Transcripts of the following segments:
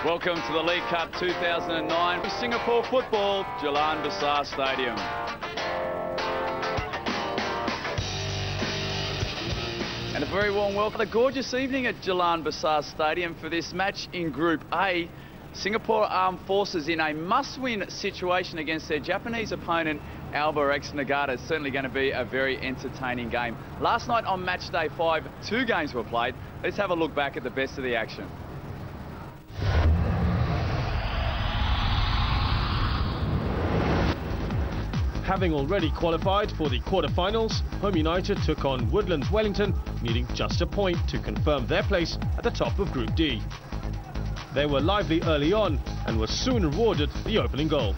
Welcome to the League Cup 2009 for Singapore football, Jalan Besar Stadium. And a very warm welcome. A gorgeous evening at Jalan Besar Stadium for this match in Group A. Singapore Armed Forces in a must-win situation against their Japanese opponent, Albirex Niigata. It's certainly going to be a very entertaining game. Last night on match day 5, 2 games were played. Let's have a look back at the best of the action. Having already qualified for the quarter-finals, Home United took on Woodlands Wellington, needing just a point to confirm their place at the top of Group D. They were lively early on and were soon rewarded the opening goal.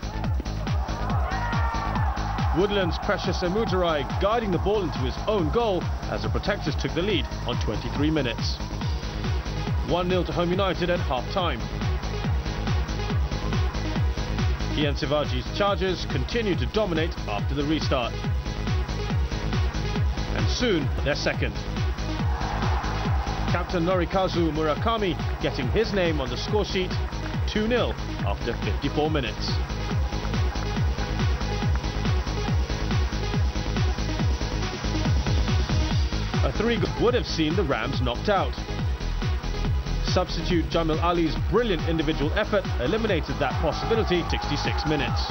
Woodlands' Precious Emuterai guiding the ball into his own goal as the Protectors took the lead on 23 minutes. 1-0 to Home United at half-time. Kian Sivaji's Chargers continued to dominate after the restart. And soon, their second. Captain Norikazu Murakami getting his name on the score sheet, 2-0 after 54 minutes. A 3-goal would have seen the Rams knocked out. Substitute Jamil Ali's brilliant individual effort eliminated that possibility 66 minutes.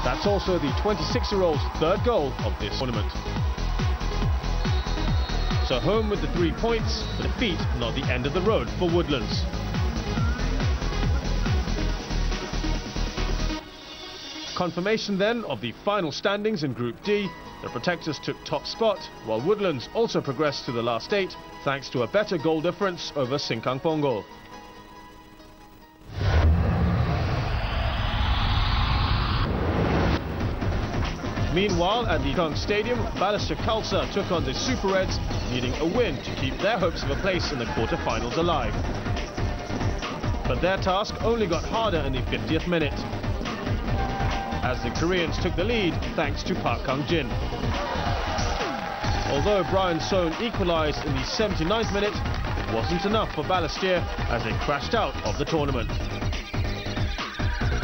That's also the 26-year-old's third goal of this tournament. So home with the 3 points, but defeat not the end of the road for Woodlands. Confirmation then of the final standings in Group D. The Protectors took top spot, while Woodlands also progressed to the last 8, thanks to a better goal difference over Sengkang Punggol. Meanwhile, at the Sengkang Stadium, Balestier Khalsa took on the Super Reds, needing a win to keep their hopes of a place in the quarter-finals alive. But their task only got harder in the 50th minute, as the Koreans took the lead thanks to Park Kang-jin. Although Brian Sohn equalised in the 79th minute, it wasn't enough for Balestier as they crashed out of the tournament.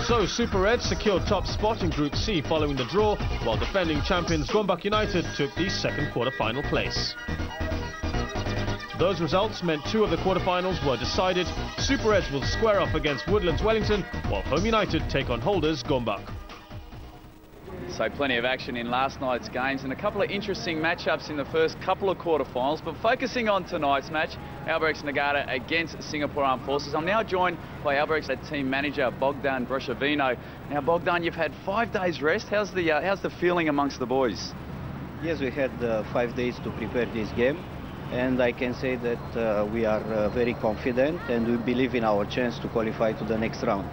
So Super Reds secured top spot in Group C following the draw, while defending champions Gombak United took the second quarter-final place. Those results meant 2 of the quarter-finals were decided. Super Reds will square off against Woodlands Wellington, while Home United take on holders Gombak. So plenty of action in last night's games and a couple of interesting matchups in the first couple of quarterfinals. But focusing on tonight's match, Albirex Niigata against Singapore Armed Forces. I'm now joined by Albirex team manager Bogdan Broshavino. Now Bogdan, you've had 5 days rest. How's the feeling amongst the boys? Yes, we had 5 days to prepare this game, and I can say that we are very confident and we believe in our chance to qualify to the next round.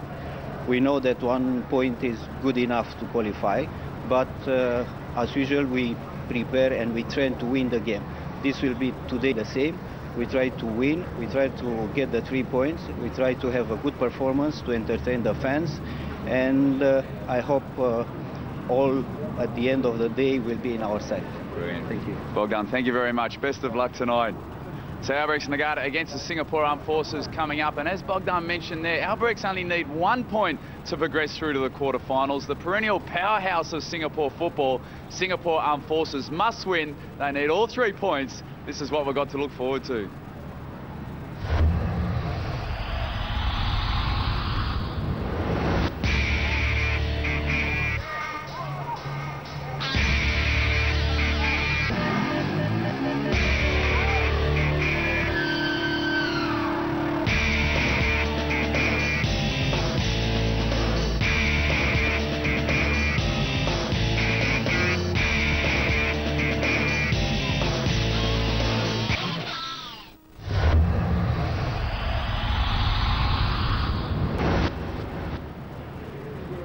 We know that 1 point is good enough to qualify, but as usual we prepare and we train to win the game. This will be today the same. We try to win, we try to get the 3 points, we try to have a good performance to entertain the fans, and I hope all at the end of the day will be in our side. Brilliant. Thank you. Bogdan, thank you very much. Best of luck tonight. So Albirex Niigata against the Singapore Armed Forces coming up, and as Bogdan mentioned there, Albirex only need 1 point to progress through to the quarterfinals. The perennial powerhouse of Singapore football, Singapore Armed Forces, must win. They need all 3 points. This is what we've got to look forward to.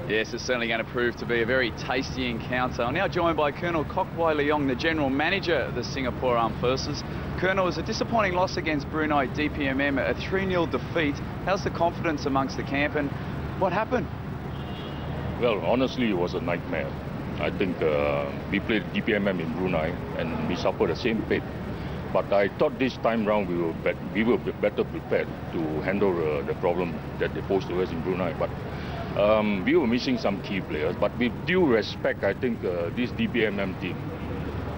Yes, it's certainly going to prove to be a very tasty encounter. I'm now joined by Colonel Kokwai Leong, the General Manager of the Singapore Armed Forces. Colonel, it was a disappointing loss against Brunei DPMM, a 3-0 defeat. How's the confidence amongst the camp and what happened? Well, honestly, it was a nightmare. I think we played DPMM in Brunei and we suffered the same fate. But I thought this time round we were better prepared to handle the problem that they posed to us in Brunei. But we were missing some key players. But with due respect, I think this DPMM team,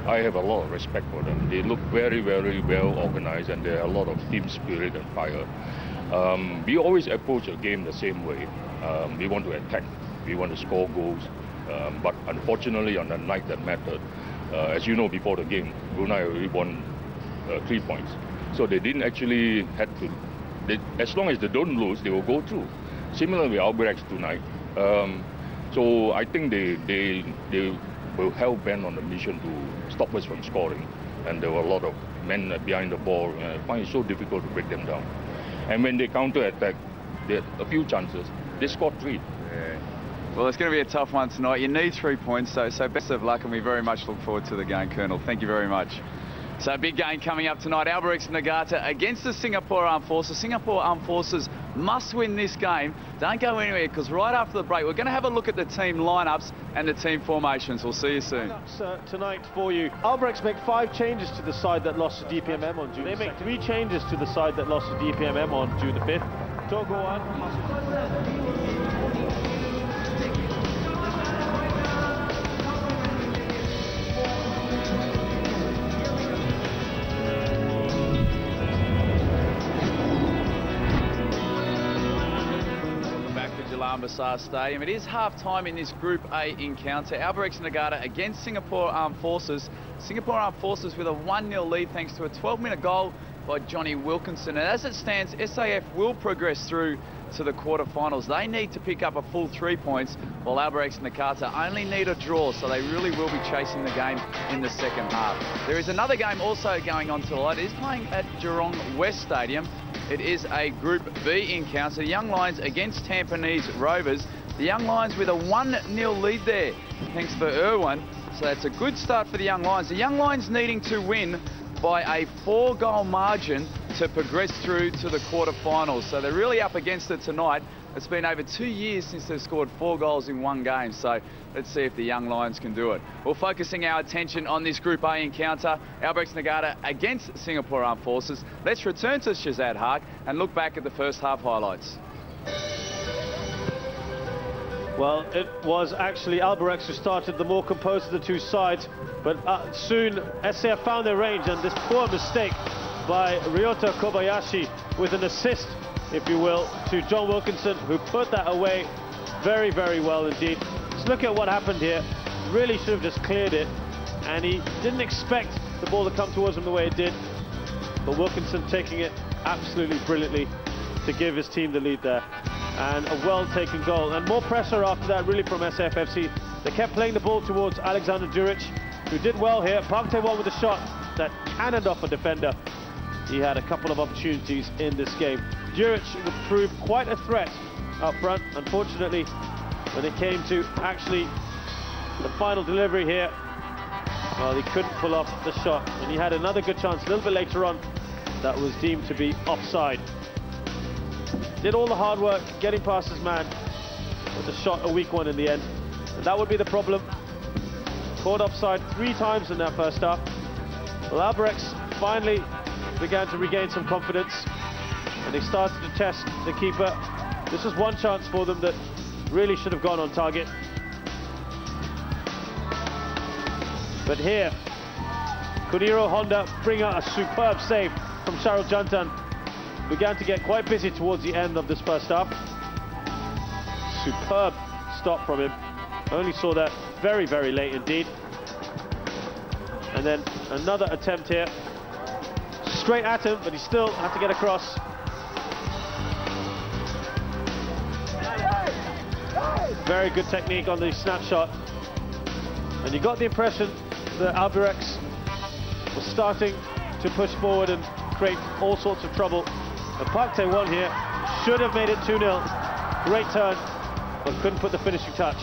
I have a lot of respect for them. They look very, very well organized, and there are a lot of team spirit and fire. We always approach a game the same way. We want to attack, we want to score goals. But unfortunately, on the night that mattered, as you know, before the game, Brunei already won 3 points. So they didn't actually have to, as long as they don't lose, they will go through. Similar with Albirex tonight. So I think they were hell-bent on the mission to stop us from scoring. And there were a lot of men behind the ball. I find it so difficult to break them down. And when they counter-attack, they had a few chances. They scored 3. Yeah. Well, it's going to be a tough one tonight. You need 3 points, so best of luck, and we very much look forward to the game, Colonel. Thank you very much. So a big game coming up tonight. Albirex Niigata against the Singapore Armed Forces. Singapore Armed Forces must win this game. Don't go anywhere, because right after the break, we're going to have a look at the team lineups and the team formations. We'll see you soon. Tonight for you. Albirex make 5 changes to the side that lost to DPMM on June. They make 3 changes to the side that lost to DPMM on June the 5th. Togo on. Besar Stadium. It is half-time in this Group A encounter. Albirex Niigata against Singapore Armed Forces. Singapore Armed Forces with a 1-0 lead thanks to a 12-minute goal by Johnny Wilkinson. And as it stands, SAF will progress through to the quarterfinals. They need to pick up a full 3 points, while Albirex Niigata only need a draw, so they really will be chasing the game in the second half. There is another game also going on tonight. It is playing at Jurong West Stadium. It is a Group B encounter. The Young Lions against Tampines Rovers. The Young Lions with a 1-0 lead there, thanks for Irwin. So that's a good start for the Young Lions. The Young Lions needing to win by a 4-goal margin to progress through to the quarterfinals. So they're really up against it tonight. It's been over 2 years since they've scored 4 goals in 1 game. So let's see if the Young Lions can do it. We're focusing our attention on this Group A encounter. Albirex Niigata against Singapore Armed Forces. Let's return to Shazad Haque and look back at the first half highlights. Well, it was actually Albirex who started the more composed of the 2 sides, but soon Esah found their range, and this poor mistake by Ryota Kobayashi with an assist, if you will, to John Wilkinson, who put that away very, very well indeed. Just look at what happened here. Really should have just cleared it, and he didn't expect the ball to come towards him the way it did, but Wilkinson taking it absolutely brilliantly to give his team the lead there. And a well-taken goal, and more pressure after that really from SAFFC. They kept playing the ball towards Alexander Duric, who did well here. Park Tae-won with a shot that cannoned off a defender. He had a couple of opportunities in this game. Duric would prove quite a threat up front. Unfortunately, when it came to actually the final delivery here, well, he couldn't pull off the shot, and he had another good chance a little bit later on that was deemed to be offside. Did all the hard work getting past his man, but the shot a weak one in the end, and that would be the problem. Caught offside 3 times in that first half. Well, Albirex finally began to regain some confidence, and they started to test the keeper. This was one chance for them that really should have gone on target. But here, Kuniro Honda bring out a superb save from Shahrul Jantan. Began to get quite busy towards the end of this first half. Superb stop from him. Only saw that very, very late indeed. And then another attempt here. Straight at him, but he still had to get across. Very good technique on the snapshot. And you got the impression that Albirex was starting to push forward and create all sorts of trouble. And Park Tae-won here should have made it 2-0. Great turn, but couldn't put the finishing touch.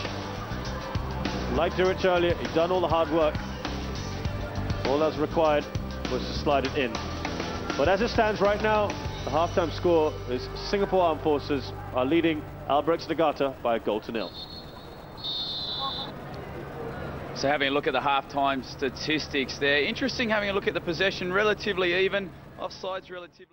Like Duric earlier, he'd done all the hard work. All that was required was to slide it in. But as it stands right now, the half-time score is Singapore Armed Forces are leading Albirex Niigata by a 1-0. So having a look at the half-time statistics there. Interesting having a look at the possession, relatively even. Offsides relatively...